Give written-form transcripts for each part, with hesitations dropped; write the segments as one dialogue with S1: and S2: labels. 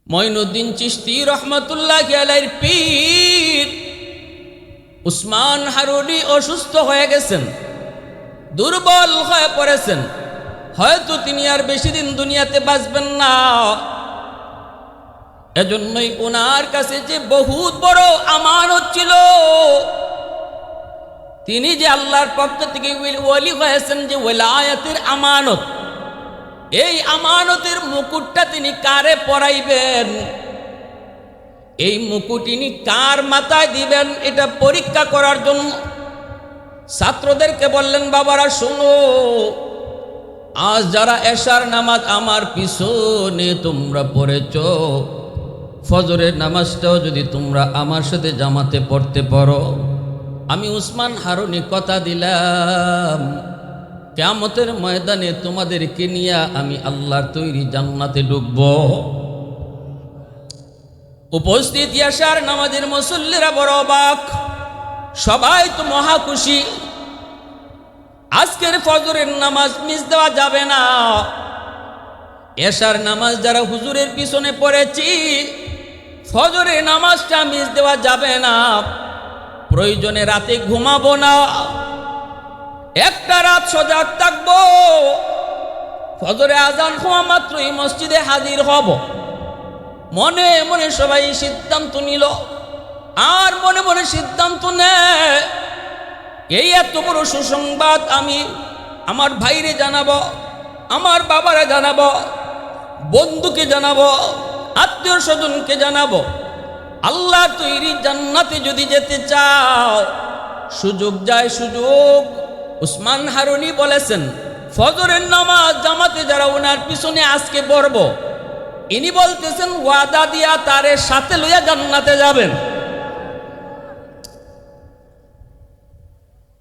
S1: মঈনুদ্দিন চিশতি রহমতুল্লাহি আলাইহির পীর উসমান হারুনি অসুস্থ হয়ে গেছেন, দুর্বল হয়ে পড়েছেন। হয়তো তিনি আর বেশি দিন দুনিয়াতে বাঁচবেন না। এজন্যই ওনার কাছে যে বহুত বড় আমানত ছিল, তিনি যে আল্লাহর পক্ষ থেকে ওলি হয়েছেন, যে ওলায়াতের আমানত, এই আমানতের মুকুটটা তিনি কারে পরাইবেন, এই মুকুট তিনি কার মাথায় দিবেন, এটা পরীক্ষা করার জন্য ছাত্রদেরকে বললেন, বাবারা শোনো, আজ যারা এশার নামাজ আমার পিছনে তোমরা পড়েছ, ফজরের নামাজটাও যদি তোমরা আমার সাথে জামাতে পড়তে পারো, আমি উসমান হারুনি কথা দিলাম, কিয়ামতের ময়দানে তোমাদেরকে নিয়ে আমি আল্লাহর তৈরি জান্নাতে ঢুকব। উপস্থিত এশার নামাজের মুসল্লিরা বড় অবাক, সবাই তো মহা খুশি। আজকের ফজরের নামাজ মিস দেওয়া যাবে না। এশার নামাজ যারা হুজুরের পিছনে পড়েছি, ফজরের নামাজটা মিস দেওয়া যাবে না। প্রয়োজনে রাতে ঘুমাবো না, একটা রাত সজাগ থাকবো। ফজরে আজান হওয়া মাত্রই মসজিদে হাজির হব। মনে মনে সবাই সিদ্ধান্ত নিল, আর মনে মনে সিদ্ধান্ত নেয়, এই এত বড় সুসংবাদ আমি আমার ভাইরে জানাবো, আমার বাবারে জানাবো, বন্ধুকে জানাবো, আত্মীয় স্বজনকে জানাবো। আল্লাহ তৈরি জান্নাতে যদি যেতে চাও, সুযোগ যায় সুযোগ। উসমান হারুনি বলেছেন, ফজরের নামাজ জামাতে যারা ওনার পিছনে আজকে পড়ব, ইনি বলতেছেন ওয়াদা দিয়া তারে সাথে লইয়া জান্নাতে যাবেন।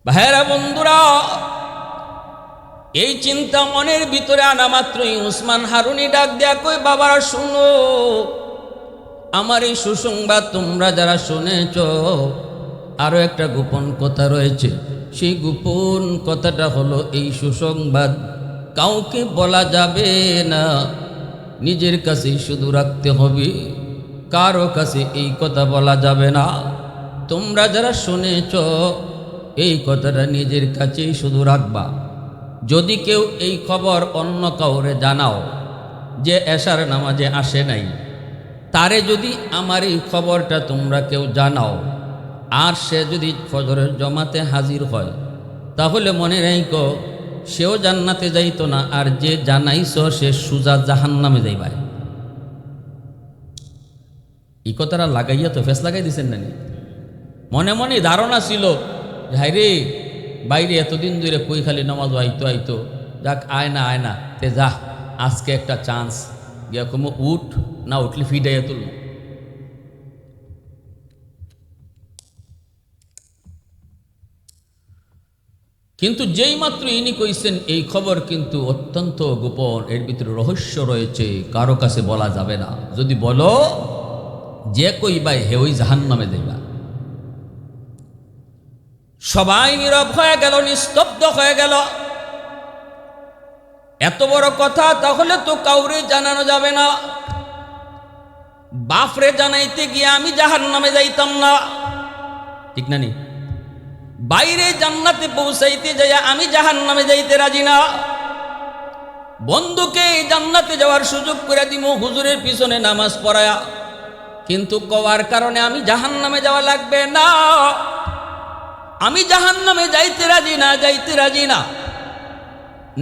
S1: ভাইরা বন্ধুরা, এই চিন্তা মনের ভিতরে আনা মাত্রই উসমান হারুনি ডাক দেয়া কই, বাবারা শুনো, আমার এই সুসংবাদ তোমরা যারা শুনেছ, আরো একটা গোপন কথা রয়েছে। সেই গোপন কথাটা হলো, এই সুসংবাদ কাউকে বলা যাবে না, নিজের কাছেই শুধু রাখতে হবে, কারো কাছে এই কথা বলা যাবে না। তোমরা যারা শুনেছ, এই কথাটা নিজের কাছেই শুধু রাখবা। যদি কেউ এই খবর অন্য কাউরে জানাও যে এশার নামাজে আসে নাই, তারে যদি আমার এই খবরটা তোমরা কেউ জানাও, আর সে যদি ফজরের জমাতে হাজির হয়, তাহলে মনে রাখো, সেও জান্নাতে যাইতো না, আর যে জানাইছ সে সুজা জাহান্নামে যাইবা। এই কথাটা লাগাইয়া তো ফেস লাগাই দিছেন নানি। মনে মনে ধারণা ছিল, হাই রে বাইরে এতদিন ধরে কই খালি নামাজ আইতো, যাক আয় না তে যা, আজকে একটা চান্স, গিয়া কমো উঠ, না উঠলে ফিডাইয়া তুল। কিন্তু যেই মাত্র ইনি কইছেন এই খবর কিন্তু অত্যন্ত গোপন, এর ভিতরে রহস্য রয়েছে, কারো কাছে বলা যাবে না। যদি বলো, যে কইবাই হে ওই জাহান্নামে যাইবা। সবাই নীরব হয়ে গেল, নিস্তব্ধ হয়ে গেল। এত বড় কথা, তাহলে তো কাউরে জানানো যাবে না। বাপরে জানাইতে গিয়ে আমি জাহান্নামে যাইতাম না, ঠিক না নি? বাইরে জান্নাতে পৌঁছাইতে যাইয়া আমি জাহান্নামে যাইতে রাজি না। বন্ধুকে জান্নাতে যাওয়ার সুযোগ করে দিমু হুজুরের পিছনে নামাজ পড়ায়া, কিন্তু কওয়ার কারণে আমি জাহান্নামে যাওয়া লাগবে না। আমি জাহান্নামে যাইতে রাজি না।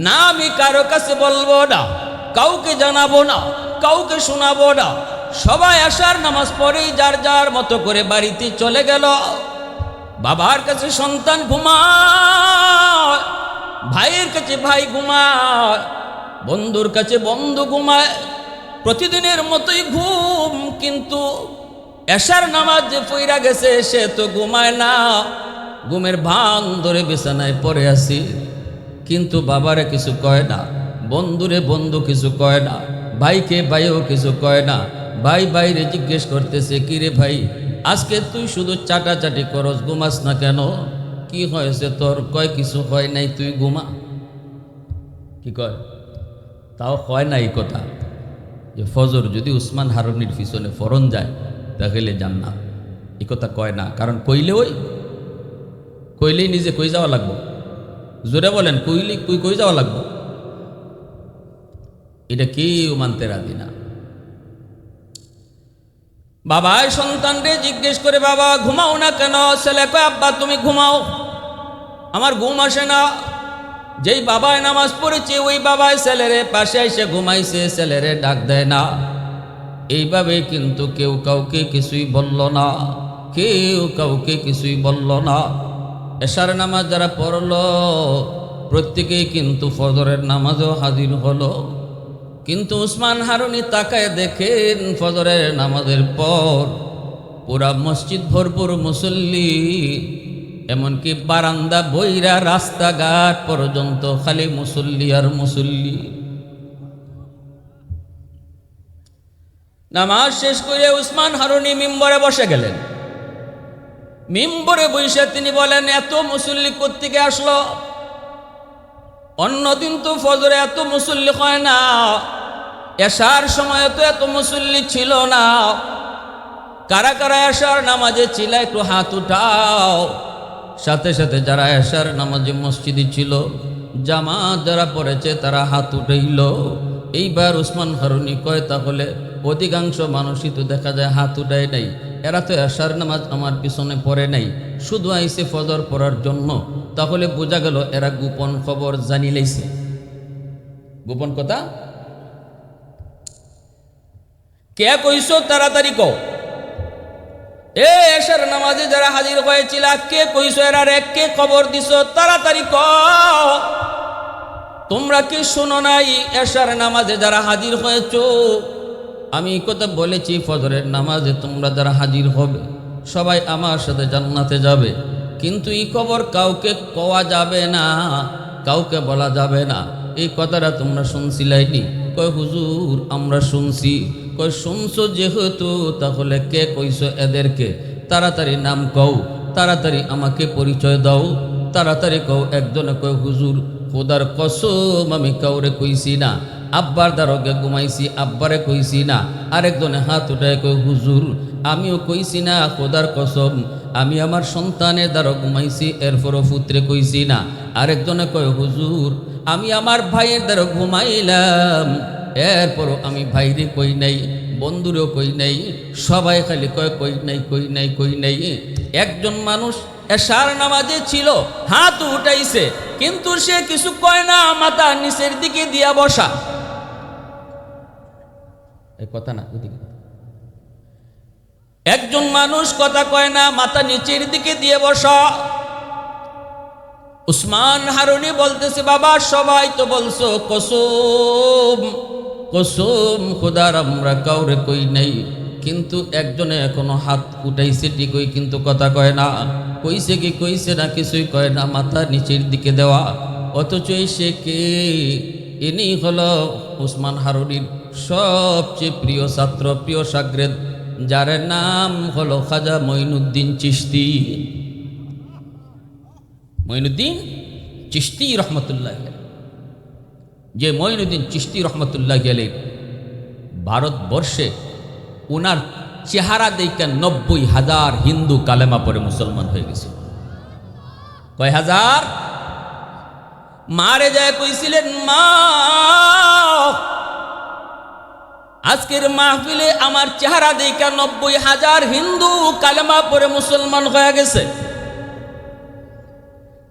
S1: না আমি কারো কাছে বলবো না, কাউকে জানাবো না, কাউকে শোনাবো না। সবাই আসার নামাজ পড়েই যার যার মতো করে বাড়িতে চলে গেল। বাবার কাছে সন্তান ঘুমায়, ভাইয়ের কাছে ভাই ঘুমায়, বন্ধুর কাছে বন্ধু ঘুমায়, প্রতিদিনের মতোই ঘুম। কিন্তু এশার নামাজ যে পইরা গেছে, সে তো ঘুমায় না, ঘুমের ভাঙ ধরে বিছানায় পড়ে আসি। কিন্তু বাবারে কিছু কয় না, বন্ধুরে বন্ধু কিছু কয় না, ভাইকে ভাইও কিছু কয় না। ভাই বাইরে জিজ্ঞেস করতেছে, কিরে ভাই, আজকে তুই শুধু চাটাচাটি করস, ঘুমাস না কেন? কি হয়েছে তোর? কয় কিছু হয় নাই, তুই ঘুমা। কি কয়? তাও হয় না এই কথা। যে ফজর যদি উসমান হারুনির পিছনে ফরন যায় তাহলে জান্নাত। এই কথা কয় না, কারণ কইলেই নিজে কই যাওয়া লাগবো। জোরে বলেন, কই যাওয়া লাগবো? এটা কেউ মানতে রাজি না। বাবাই সন্তানরে জিজ্ঞেস করে, বাবা ঘুমাও না কেন? ছেলে কয়, আব্বা তুমি ঘুমাও, আমার ঘুম আসে না। যেই বাবায় নামাজ পড়েছে ওই বাবায় ছেলেরে পাশে এসে ঘুমাইছে, ছেলেরে ডাক দেয় না। এইভাবে কিন্তু কেউ কাউকে কিছুই বলল না, কেউ কাউকে কিছুই বলল না। এশার নামাজ যারা পড়ল প্রত্যেকেই কিন্তু ফজরের নামাজও হাজির হলো। কিন্তু উসমান হারুনি তাকায় দেখেন ফজরের নামাজের পর পুরা মসজিদ ভরপুর মুসল্লি, এমনকি বারান্দা বইরা রাস্তাঘাট পর্যন্ত খালি মুসল্লি আর মুসল্লি। নামাজ শেষ করে উসমান হারুনি মিম্বরে বসে গেলেন। মিম্বরে বসে তিনি বলেন, এত মুসল্লি কোত্থেকে আসলো? অন্যদিন তো ফজরে এত মুসল্লি হয় না, এশার সময় তো এত মুসল্লি ছিল না। কারা কারা এশার নামাজে ছিল একটু হাত উঠাও। সাথে সাথে যারা এশার নামাজে মসজিদে ছিল, জামাত যারা পড়েছে তারা হাত উঠাইল। এইবার উসমান হারুনি কয়, তাহলে অধিকাংশ মানুষই তো দেখা যায় হাত উঠায় নাই, এরা তো এশার নামাজ আমার পিছনে পড়ে নাই, শুধু আইছে ফজর পড়ার জন্য। তাহলে বোঝা গেল এরা গোপন খবর জানি লাইছে। গোপন কথা কে কইছো? তাড়াতাড়ি কও। এশার নামাজে যারা হাজির হয়েছিল কে কইছো? এরা রে কে খবর দিছো? তাড়াতাড়ি কও। তোমরা কি শোনো নাই এশার নামাজে যারা হাজির হয়েছো? আমি কথা বলেছি, ফজরের নামাজে তোমরা যারা হাজির হবে সবাই আমার সাথে জান্নাতে যাবে। কিন্তু এই খবর কাউকে কওয়া যাবে না, কাউকে বলা যাবে না। এই কথাটা তোমরা শুনছিলাইনি? কয় হুজুর আমরা শুনছি। কয় শুনছো যেহেতু তাহলে কে কইছো এদেরকে? তাড়াতাড়ি নাম কও, তাড়াতাড়ি আমাকে পরিচয় দাও, তাড়াতাড়ি কও। একজনে কয়, হুজুর খোদার কসম আমি কাউরে কইছি না, আব্বার দ্বারকে ঘুমাইছি, আব্বারে কইছি না। আরেকজনে হাত উঠায় কয়, হুজুর আমিও কইছি না, খোদার কসম আমি আমার সন্তানের দ্বারা ঘুমাইছি, এরপরও পুত্রে কইছি না। আরেকজনে কয়, হুজুর আমি আমার ভাইয়ের দ্বারা ঘুমাইলাম, এরপরও আমি ভাইরে কই নাই, বন্ধুরেও কই নাই, সবাই খালি কয় কই নাই, কই নাই, কই নাই। একজন মানুষ এশার নামাজে ছিল, হাত উঠাইছে, কিন্তু সে কিছু কয় না, মাথা নিচের দিকে দিয়া বসা। এই কথা না, একজন মানুষ কথা কয় না, মাথা নিচের দিকে দিয়ে বসা। উসমান হারুনি বলতেছে, বাবা সবাই তো বলছো কসম কসম খোদার আমরা কাউরে কই নাই, কিন্তু একজনে এখনো হাত উঠাইছে ঠিকই, কিন্তু কথা কয় না। কইছে কি কইছে না কিছুই কয় না, মাথা নিচের দিকে দেওয়া। অথচ সে কে? ইনি হলো উসমান হারুনির সবচেয়ে প্রিয় ছাত্র, প্রিয় শাগরেদ, যার নাম হলো খাজা মঈনুদ্দিন চিশতি। মঈনুদ্দিন চিশতি রহমতুল্লাহ, যে মঈনুদ্দিন চিশতি রহমতুল্লাহ আলাইহি ভারতবর্ষে ওনার চেহারা দেখে 90,000 হিন্দু কালেমা পড়ে মুসলমান হয়ে গেছে। কয় হাজার? মারে যায় কইছিলেন, মা আজকের মাহফিলে আমার চেহারা দেখে 90,000 হিন্দু কালেমা পড়ে মুসলমান হয়ে গেছে।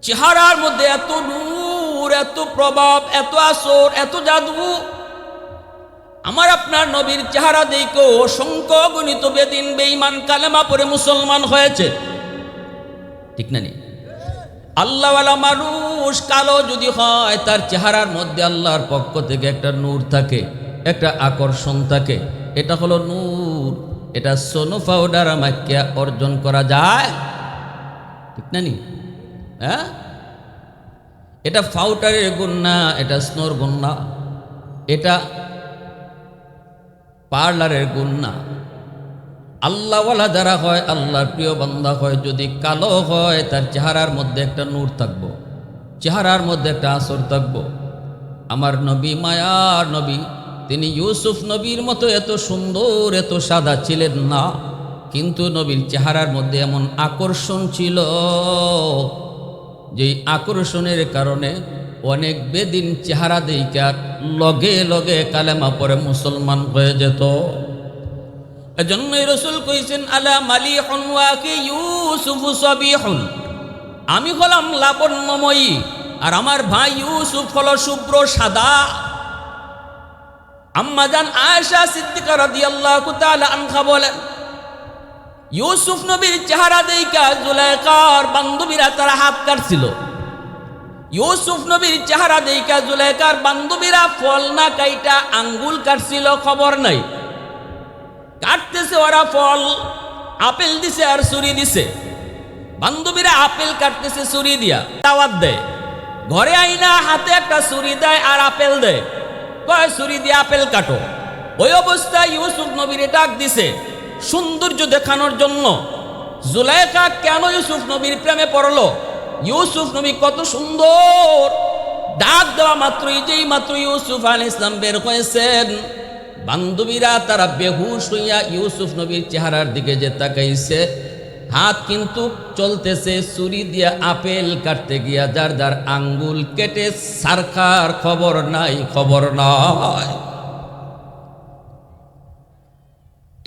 S1: চেহারার মধ্যে এত নূর, এত প্রভাব, এত আসর, এত জাদু। আমার আপনার নবীর চেহারা দেখে অসংখ্য গণিত বেদিন বেঈমান কালেমা পড়ে মুসলমান হয়েছে, ঠিক না? আল্লাহওয়ালা মানুষ কালো যদি হয়, তার চেহারার মধ্যে আল্লাহর পক্ষ থেকে একটা নূর থাকে, একটা আকর্ষণ থাকে। এটা হলো নূর। এটা সোনো পাউডার আমাকে অর্জন করা যায়, ঠিক না? হ্যাঁ, এটা পাউডারের গুণ না, এটা স্নোর গুণ না, এটা পার্লারের গুণ না। আল্লাহওয়ালা যারা হয়, আল্লাহর প্রিয় বান্দা হয়, যদি কালো হয় তার চেহারার মধ্যে একটা নূর থাকবো, চেহারার মধ্যে একটা আসর থাকবো। আমার নবী মায়ার নবী তিনি ইউসুফ নবীর মতো এত সুন্দর এত সাদা ছিলেন না, কিন্তু নবীর চেহারার মধ্যে এমন আকর্ষণ ছিল, যেই আকর্ষণের কারণে অনেক বেদিন চেহারা দেইকা লগে লগে কালেমা পরে মুসলমান হয়ে যেত। এজন্যই রাসূল কইছেন আলা মালিহুন ওয়া কি ইউসুফ সাবিহুন, আমি হলাম লাবণ্যময়ী আর আমার ভাই ইউসুফ হলো শুভ্র সাদা। আম্মা জান আয়েশা সিদ্দিকা রাদিয়াল্লাহু তাআলা আনহা বলেন, ইউসুফ নবীর চেহারা দেইখা জুলাইখার বান্ধবীরা তারা হাত কাটছিল। ইউসুফ নবীর চেহারা দেইখা জুলাইখার বান্ধবীরা ফল না কাইটা আঙ্গুল কাটছিল, খবর নাই। কাটতেছে ওরা ফল, আপেল দিছে আর ছুরি দিছে। বান্ধবীরা আপেল কাটতেছে ছুরি দিয়া, দাওয়াত দেয়। ঘরে আইনা হাতে একটা ছুরি দেয় আর আপেল দেয়, কয় ছুরি দিয়ে আপেল কাটো। ওই অবস্থায় ইউসুফ নবীরে ডাক দিছে সৌন্দর্য দেখানোর জন্য। জুলাইখা কেন ইউসুফ নবীর প্রেমে পড়লো? ইউসুফ নবী কত সুন্দর। ডাক দেওয়া মাত্রই, যেই মাত্র ইউসুফ আলাইহিস সালাম বের হয়েছেন, বান্ধবীরা তারা বেহুশ হইয়া ইউসুফ নবীর চেহারার দিকে যে তাকাইছে, হাত কিন্তু চলতেছে ছুরি দিয়া আপেল কাটতে গিয়া যার যার আঙ্গুল কেটে সারখার খবর নাই, খবর নাই।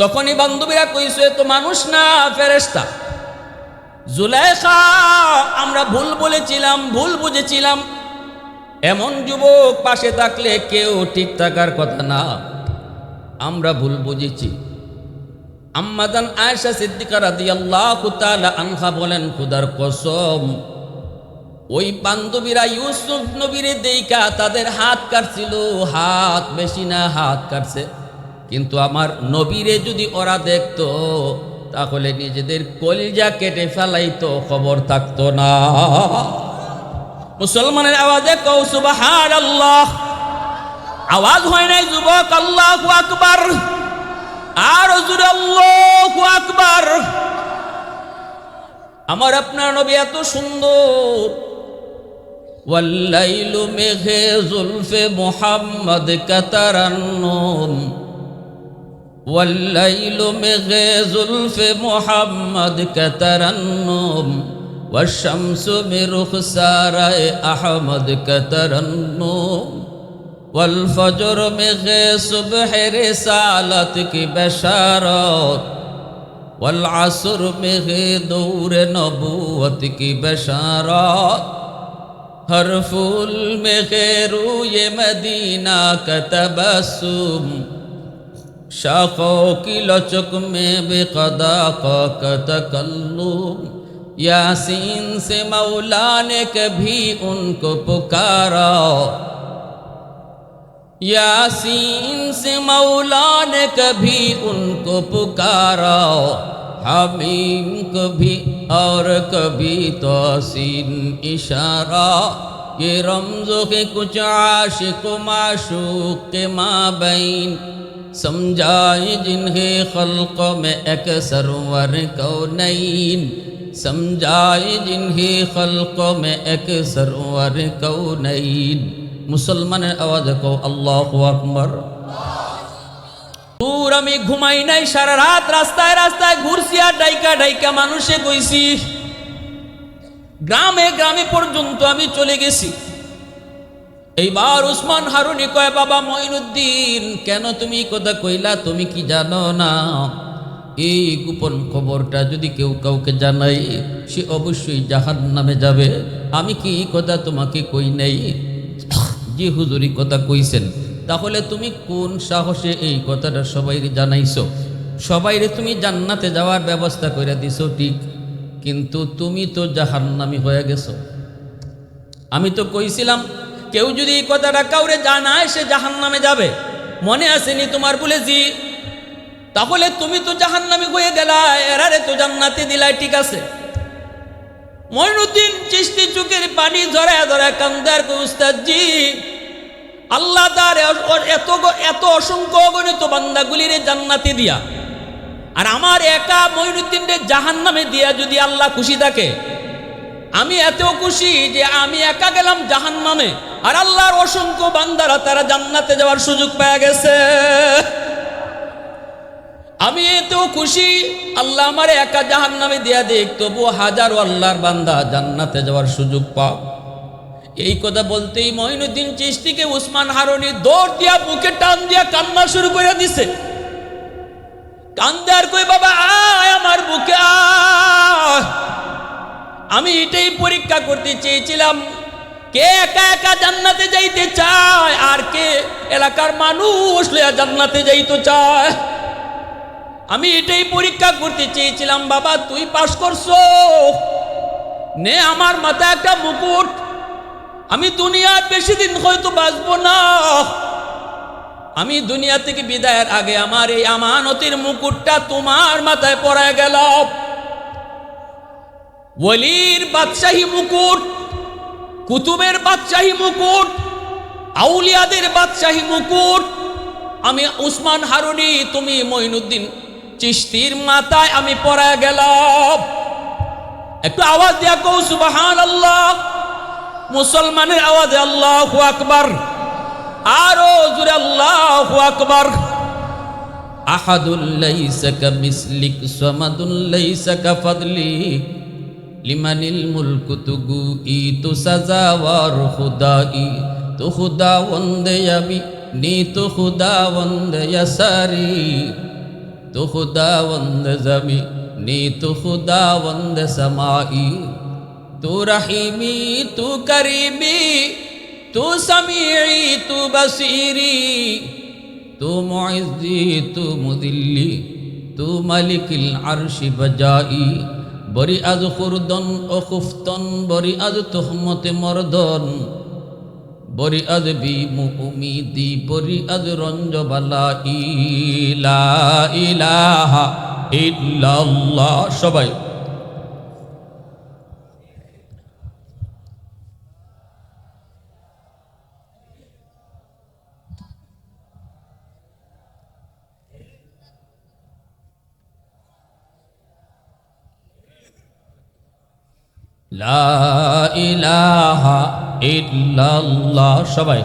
S1: তখনই বান্ধবীরা কইছে তো মানুষ না ফেরেশতা। জুলাইখা আমরা ভুল বলেছিলাম, ভুল বুঝেছিলাম। এমন যুবক পাশে থাকলে কেউ ঠিক থাকার কথা না, আমরা ভুল বুঝেছি। আম্মা জান আয়েশা সিদ্দিকা রাদিয়াল্লাহু তাআলা আনহা বলেন, খোদার কসম, ওই বান্ধবীরা ইউসুফ নবীরে দেইখা তাদের হাত কাটছিল, হাত বেশি না হাত কাটছে, কিন্তু আমার নবীরে যদি ওরা দেখতো তাহলে নিজেদের কলিজা কেটে ফেলাইতো, খবর থাকতো না। মুসলমানের আওয়াজে কও সুবহানাল্লাহ। আওয়াজ হয় নাই যুবক? আল্লাহু আকবার। আর জোরে আল্লাহু আকবার। আমার আপনার নবী এত সুন্দর। ওয়াল্লাইলু মেঘে জুলফে মুহাম্মদ কাতারান্নুম, ওয়াল্লাইলু মেঘে জুলফে মুহাম্মদ কাতারান্নুম, ওয়াশ-শামসু মিরুখসারায়ে আহমদ কাতারান্নুম, والفجر में गे सुबह रिसालत की बशारत, والعصر में गे दूर नबूवत की बशारत, हर फूल में गे रूए मदीना का तबस्सुम, शाखों की लचक में बेक़दा का तकल्लुम, यासीन से मौला ने कभी उनको पुकारा, यासीन से मौला ने कभी उनको पुकारा, हमीम कभी और कभी तोसीन इशारा, ये रमज़ों के कुछ आशिक माशूक के माबैन, समझाए जिन्हें खल्क़ में एक सरवर कौनैन, समझाए जिन्हें खल्क़ में एक सरवर कौनैन। মুসলমানের আওয়াজে কও আল্লাহু আকবার। দূর আমি ঘুমাই নাই, সারা রাত রাস্তায় রাস্তায় ঘুরছি আর ডাইকা ডাইকা মানুষে কইছি, গ্রামে গ্রামে পর্যন্ত আমি চলে গেছি। এইবার উসমান হারুনি কয়, বাবা মঈনুদ্দিন, কেন তুমি কথা কইলা? তুমি কি জানো না এই গোপন খবরটা যদি কেউ কাউকে জানাই সে অবশ্যই জাহান্নামে যাবে? আমি কি এই কথা তোমাকে কই নাই? যে হুজুরি কথা কইছেন, তাহলে তুমি কোন সাহসে এই কথাটা সবাইকে জানাইছো? সবাইরে তুমি জান্নাতে যাওয়ার ব্যবস্থা করে দিছো ঠিক, কিন্তু তুমি তো জাহান্নামী হয়ে গেছো। আমি তো কইছিলাম কেউ যদি এই কথাটা কাউরে জানায় সে জাহান্নামে যাবে, মনে আসেনি তোমার? বলে জি। তাহলে তুমি তো জাহান্নামী হয়ে গেলা, এরারে তো জান্নাতে দিলাই, ঠিক আছে। মঈনুদ্দিন চিশতি চোখের পানি ঝরায় ঝরায় কান্দার কই, উস্তাদজি, আল্লাহ তার এত অসংখ্য অগণিত বান্দাগুলিরে জান্নাতে দিয়া আর আমার একা মঈনুদ্দিনরে জাহান্নামে দিয়া যদি আল্লাহ খুশি থাকে, আমি এত খুশি যে আমি একা গেলাম জাহান্নামে, আর আল্লাহর অসংখ্য বান্দারা তারা জান্নাতে যাওয়ার সুযোগ পেয়ে গেছে। আমি এত খুশি, আল্লাহ আমারে একা জাহান্নামে দিয়া দেখ, তবু হাজারো আল্লাহর বান্দা জান্নাতে যাওয়ার সুযোগ পাও। এই কথা বলতেই মঈনুদ্দিন চিশতিকে উসমান হারুনি দৌড় দিয়া বুকে টান দিয়া কান্না শুরু করে দিছে। কান্দে আর কই, বাবা আয় আমার বুকে আয়। আমি এটাই পরীক্ষা করতে চেয়েছিলাম, কে একা একা জান্নাতে যাইতে চায় আর কে এলাকার মানুষ লইয়া জান্নাতে যাইতে চায়। আমি এটাই পরীক্ষা করতে চেয়েছিলাম। বাবা তুই পাস করছো, নে আমার মাথায় একটা মুকুট। আমি দুনিয়ার বেশি দিন হয়তো বাঁচবো না, আমি দুনিয়া থেকে বিদায়ের আগে আমার এই আমানতের মুকুটটা তোমার মাথায় পড়ে গেল। ওলির বাদশাহী মুকুট, কুতুবের বাদশাহী মুকুট, আউলিয়াদের বাদশাহী মুকুট আমি উসমান হারুনি, তুমি মঈনুদ্দিন চিশতির মাথায় আমি পড়ে গেলাম। একটু আওয়াজ দিয়া কও সুবহানাল্লাহ। মুসলমানের আওয়াজে আল্লাহু আকবার, আরো জোরে আল্লাহু আকবার। আহাদুল লাইসা কামিসলিক সামাদুল লাইসা কাফাদলি লিমানিল মুলকু তুগু ই তু সাজাওয়ার খুদাই তো খুদা বন্দে আমি নি তো খুদা বন্দে ইয়াসারি তো খুদা বন্দে জামি নি তো খুদা বন্দে সামাই তু রহিমি তু করিমি তু সামিঈ তু বসীরি তু মুইজ্জি তু মুদিল্লি তু মালিকিল আরশি বজাই বরি আজ খুরদন ও খুফতন বরি আজ তুহমতে মরদন বরি আজ বিমু উমিদি বরি আজ রঞ্জ বালা ইলা ইলাহা ইল্লাল্লাহ। সবাই লা ইলাহা ইল্লাল্লাহ। সবাই